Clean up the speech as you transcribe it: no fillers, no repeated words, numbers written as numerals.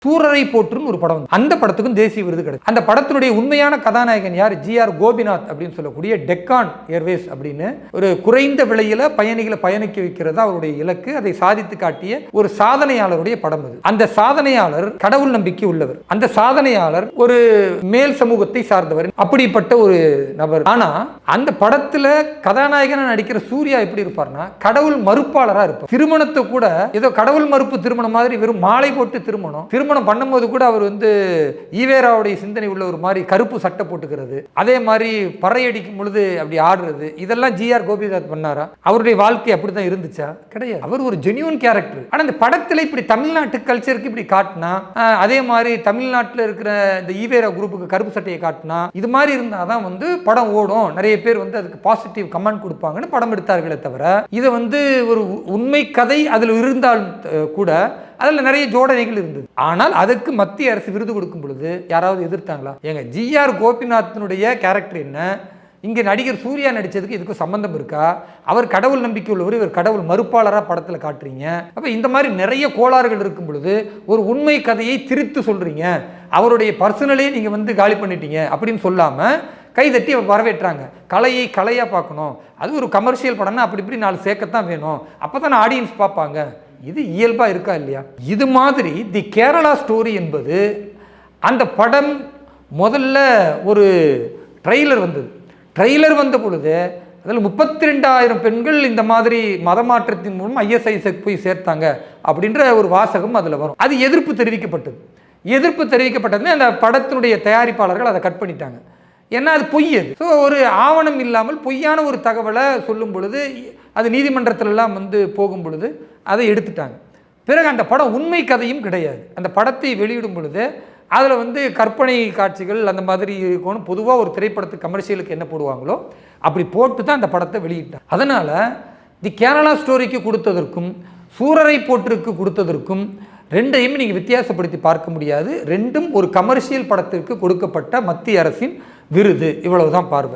சூரரை போற்றுன்னு ஒரு படம், அந்த படத்துக்கும் தேசிய விருது கிடைக்கும். அந்த படத்தினுடைய உண்மையான கதாநாயகன் யார்? ஜி.ஆர். கோபிநாத் அப்படின்னு சொல்லக்கூடிய டெக்கான் ஏர்வேஸ் அப்படின்னு ஒரு குறைந்த விலையில பயணிகளை பயணிக்க வைக்கிறது அவருடைய இலக்கு. அதை சாதித்து காட்டிய ஒரு சாதனையாளருடைய படம் அது. அந்த சாதனையாளர் கடவுள் நம்பிக்கை உள்ளவர். அந்த சாதனையாளர் ஒரு மேல் சமூகத்தை சார்ந்தவர், அப்படிப்பட்ட ஒரு நபர். ஆனா அந்த படத்துல கதாநாயகனா நடிக்கிற சூர்யா எப்படி இருப்பார்னா கடவுள் மறுப்பாளரா இருப்பார். திருமணத்தை கூட ஏதோ கடவுள் மறுப்பு திருமணம் மாதிரி வெறும் மாலை போட்டு திருமணம் பண்ணும்போது கூட அவர் ஈவேராவுடைய சிந்தனை உள்ள ஒரு மாதிரி கருப்பு சட்டை போட்டுக்கிறது, அதே மாதிரி பறையடிக்கும் பொழுது அப்படி ஆடுறது, இதெல்லாம் ஜி.ஆர். கோபிநாத் பண்ணாரா? அவருடைய வாழ்க்கை அப்படிதான் இருந்துச்சா? கிடையாது. அவர் ஒரு ஜெனியூன் கேரக்டர். ஆனா இந்த படத்துல இப்படி தமிழ்நாட்டு கல்ச்சருக்கு இப்படி காட்டினா, அதே மாதிரி தமிழ்நாட்டில் இருக்கிற இந்த ஈவேரா குரூப்புக்கு கருப்பு சட்டையை காட்டினா, இது மாதிரி இருந்தாதான் படம் ஓடும், நிறைய பேர் அதுக்கு பாசிட்டிவ் கமெண்ட் கொடுப்பாங்கன்னு படம் எடுத்தார்களே தவிர, இதை ஒரு உண்மை கதை அதில் இருந்தால் கூட அதில் நிறைய ஜோடனைகள் இருந்தது. ஆனால் அதுக்கு மத்திய அரசு விருது கொடுக்கும் பொழுது யாராவது எதிர்த்தாங்களா? எங்க ஜி.ஆர். கோபிநாத்தினுடைய கேரக்டர் என்ன, இங்கே நடிகர் சூர்யா நடித்ததுக்கு இதுக்கு சம்பந்தம் இருக்கா? அவர் கடவுள் நம்பிக்கை உள்ளவர், இவர் கடவுள் மறுப்பாளராக படத்தில் காட்டுறீங்க. அப்போ இந்த மாதிரி நிறைய கோளாறுகள் இருக்கும் பொழுது ஒரு உண்மை கதையை திரித்து சொல்கிறீங்க, அவருடைய பர்சனலே நீங்கள் காலி பண்ணிட்டீங்க அப்படின்னு சொல்லாமல் கைதட்டி வரவேற்றாங்க. கலையை கலையாக பார்க்கணும், அது ஒரு கமர்ஷியல் படம்னா அப்படி இப்படி 4 சேர்க்கத்தான் வேணும், அப்போ தான் ஆடியன்ஸ் பார்ப்பாங்க. இது இயல்பா இருக்கா இல்லையா? இது மாதிரி தி கேரளா ஸ்டோரி என்பது அந்த படம் முதல்ல ஒரு ட்ரெய்லர் வந்தது. ட்ரெய்லர் வந்த பொழுது அதில் 32,000 பெண்கள் இந்த மாதிரி மதமாற்றத்தின் மூலம் ISIS போய் சேர்த்தாங்க அப்படின்ற ஒரு வாசகம் அதில் வரும். அது எதிர்ப்பு தெரிவிக்கப்பட்டது. எதிர்ப்பு தெரிவிக்கப்பட்டதுன்னு அந்த படத்தினுடைய தயாரிப்பாளர்கள் அதை கட் பண்ணிட்டாங்க. ஏன்னா அது பொய். அது ஸோ ஒரு ஆவணம் இல்லாமல் பொய்யான ஒரு தகவலை சொல்லும் பொழுது அது நீதிமன்றத்திலெல்லாம் போகும் பொழுது அதை எடுத்துட்டாங்க. பிறகு அந்த படம் உண்மை கதையும் கிடையாது. அந்த படத்தை வெளியிடும் பொழுது அதில் கற்பனை காட்சிகள் அந்த மாதிரி இருக்கணும். பொதுவாக ஒரு திரைப்படத்துக்கு கமர்ஷியலுக்கு என்ன போடுவாங்களோ அப்படி போட்டு தான் அந்த படத்தை வெளியிட்டாங்க. அதனால் தி கேரளா ஸ்டோரிக்கு கொடுத்ததற்கும் சூரரை போற்றுக்கு கொடுத்ததற்கும் ரெண்டையும் நீங்கள் வித்தியாசப்படுத்தி பார்க்க முடியாது. ரெண்டும் ஒரு கமர்ஷியல் படத்திற்கு கொடுக்கப்பட்ட மத்திய அரசின் விருது. இவ்வளவுதான் பார்வை.